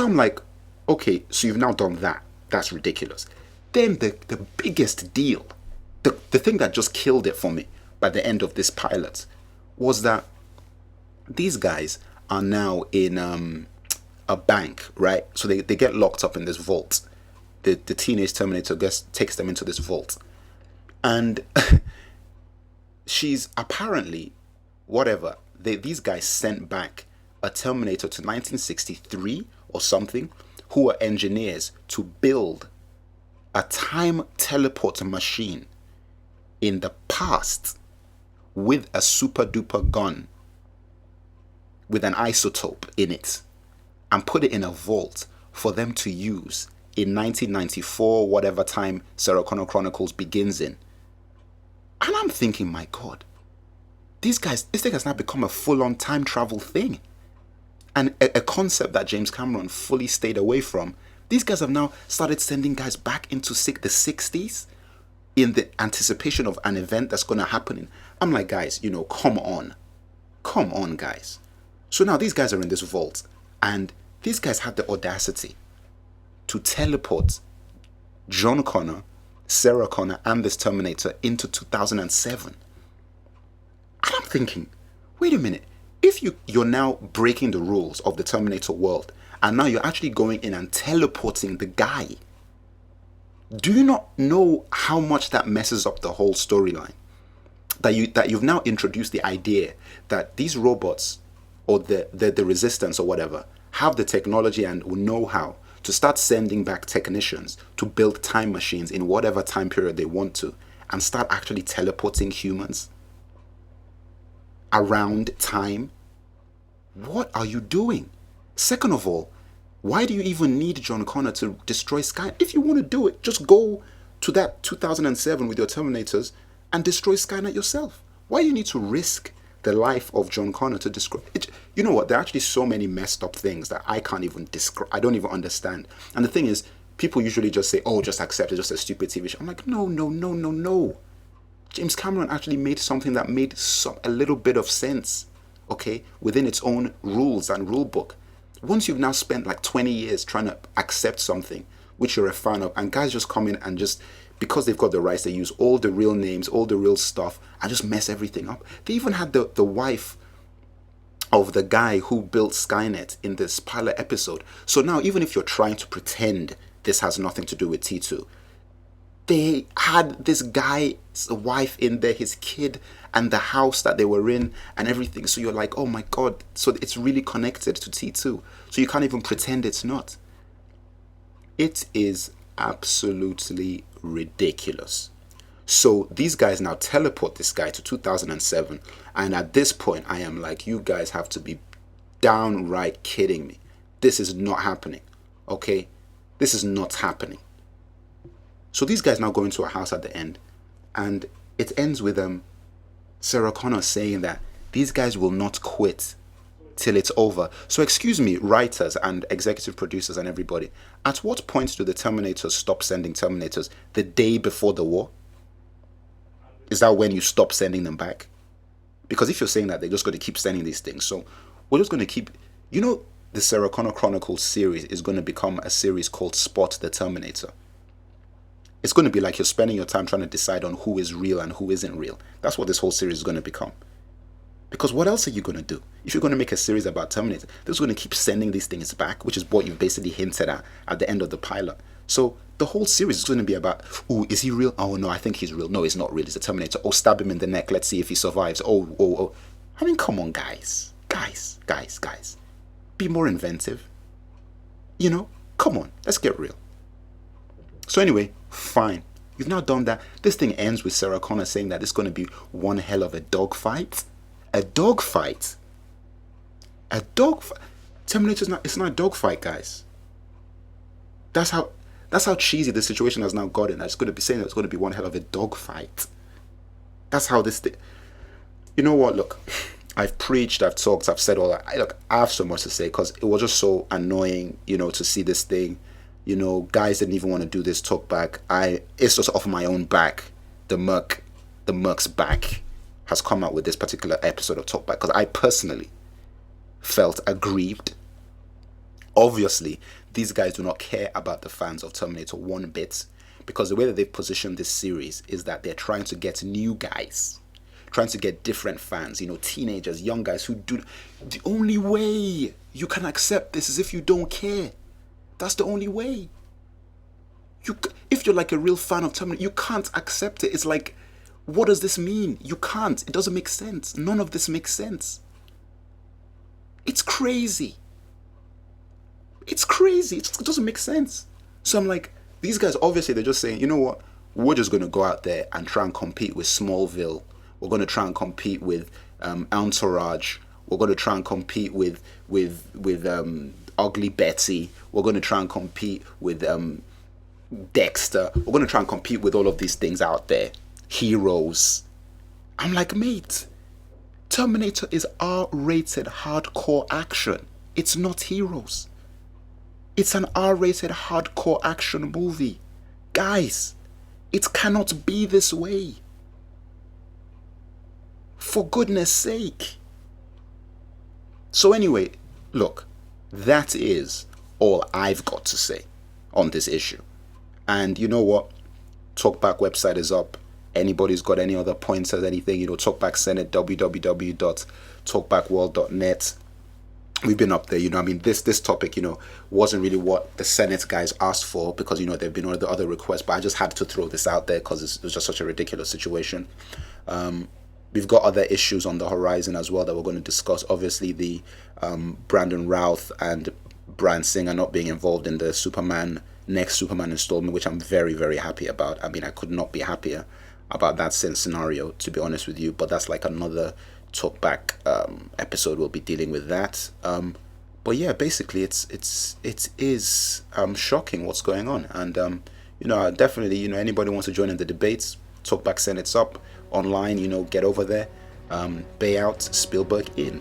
So I'm like, okay, so you've now done that. That's ridiculous. Then the biggest deal, the thing that just killed it for me by the end of this pilot was that these guys are now in a bank, right? So they get locked up in this vault. The teenage Terminator takes them into this vault. And she's apparently, whatever, these guys sent back a Terminator to 1963 or something, who were engineers to build a time teleport machine in the past with a super duper gun with an isotope in it and put it in a vault for them to use in 1994, whatever time Sarah Connor Chronicles begins in. And I'm thinking, my God, this thing has now become a full-on time travel thing. And a concept that James Cameron fully stayed away from. These guys have now started sending guys back into the 60s in the anticipation of an event that's going to happen. I'm like, guys, come on. Come on, guys. So now these guys are in this vault, and these guys had the audacity to teleport John Connor, Sarah Connor, and this Terminator into 2007. And I'm thinking, wait a minute. If you're now breaking the rules of the Terminator world, and now you're actually going in and teleporting the guy, do you not know how much that messes up the whole storyline? That you've now introduced the idea that these robots or the resistance or whatever have the technology and know-how to start sending back technicians to build time machines in whatever time period they want to, and start actually teleporting humans around time. What are you doing? Second of all, why do you even need John Connor to destroy Skynet? If you want to do it, just go to that 2007 with your Terminators and destroy Skynet yourself. Why do you need to risk the life of John Connor to destroy it? You know what? There are actually so many messed up things that I can't even describe. I don't even understand. And the thing is, people usually just say, oh, just accept it, just a stupid TV show. I'm like, no. James Cameron actually made something that made a little bit of sense, okay, within its own rules and rule book. Once you've now spent like 20 years trying to accept something which you're a fan of, and guys just come in and just, because they've got the rights, they use all the real names, all the real stuff, and just mess everything up. They even had the wife of the guy who built Skynet in this pilot episode. So now, even if you're trying to pretend this has nothing to do with T2, they had this guy's wife in there, his kid, and the house that they were in and everything. So you're like, oh my God, so it's really connected to T2. So you can't even pretend it's not. It is absolutely ridiculous. So these guys now teleport this guy to 2007. And at this point, I am like, you guys have to be downright kidding me. This is not happening. Okay? This is not happening. So these guys now go into a house at the end, and it ends with Sarah Connor saying that these guys will not quit till it's over. So excuse me, writers and executive producers and everybody, at what point do the Terminators stop sending Terminators? The day before the war? Is that when you stop sending them back? Because if you're saying that, they're just going to keep sending these things. So we're just going to keep, the Sarah Connor Chronicles series is going to become a series called Spot the Terminator. It's going to be like you're spending your time trying to decide on who is real and who isn't real. That's what this whole series is going to become. Because what else are you going to do? If you're going to make a series about Terminator, they're just going to keep sending these things back, which is what you basically hinted at the end of the pilot. So the whole series is going to be about, oh, is he real? Oh, no, I think he's real. No, he's not real. He's a Terminator. Oh, stab him in the neck. Let's see if he survives. Oh. I mean, come on, guys. Guys. Be more inventive. Come on. Let's get real. So anyway, fine. You've now done that. This thing ends with Sarah Connor saying that it's going to be one hell of a dogfight. A dogfight? Terminator's not, it's not a dogfight, guys. That's how cheesy the situation has now gotten. It's going to be saying that it's going to be one hell of a dogfight. That's how this thing. You know what? Look, I've preached, I've talked, I've said all that. I have so much to say because it was just so annoying, to see this thing. Guys didn't even want to do this talkback. It's just off my own back. The Merc's back has come out with this particular episode of Talkback because I personally felt aggrieved, Obviously, these guys do not care about the fans of Terminator one bit, because the way that they've positioned this series is that they're trying to get new guys, trying to get different fans, teenagers, young guys who do. The only way you can accept this is if you don't care. That's the only way. If you're like a real fan of Terminator, you can't accept it. It's like, what does this mean? You can't. It doesn't make sense. None of this makes sense. It's crazy. It's crazy. It doesn't make sense. So I'm like, these guys, obviously, they're just saying, you know what? We're just going to go out there and try and compete with Smallville. We're going to try and compete with Entourage. We're going to try and compete with Ugly Betty. We're going to try and compete with Dexter. We're going to try and compete with all of these things out there. Heroes. I'm like, mate, Terminator is R-rated hardcore action. It's not Heroes. It's an R-rated hardcore action movie. Guys, it cannot be this way. For goodness sake. So anyway, look, that is all I've got to say on this issue. And you know what? Talkback website is up. Anybody's got any other pointers, anything, Talkback Senate, www.talkbackworld.net. We've been up there, this topic, wasn't really what the Senate guys asked for, because, there've been other requests, but I just had to throw this out there because it was just such a ridiculous situation. We've got other issues on the horizon as well that we're going to discuss. Obviously, the Brandon Routh and Bryan Singer not being involved in the next Superman installment, which I'm very, very happy about. I mean, I could not be happier about that scenario, to be honest with you. But that's like another Talkback episode. We'll be dealing with that. But yeah, basically, it is shocking what's going on. And definitely, anybody wants to join in the debates, Talkback Senate's up online. Get over there. Bay out, Spielberg in.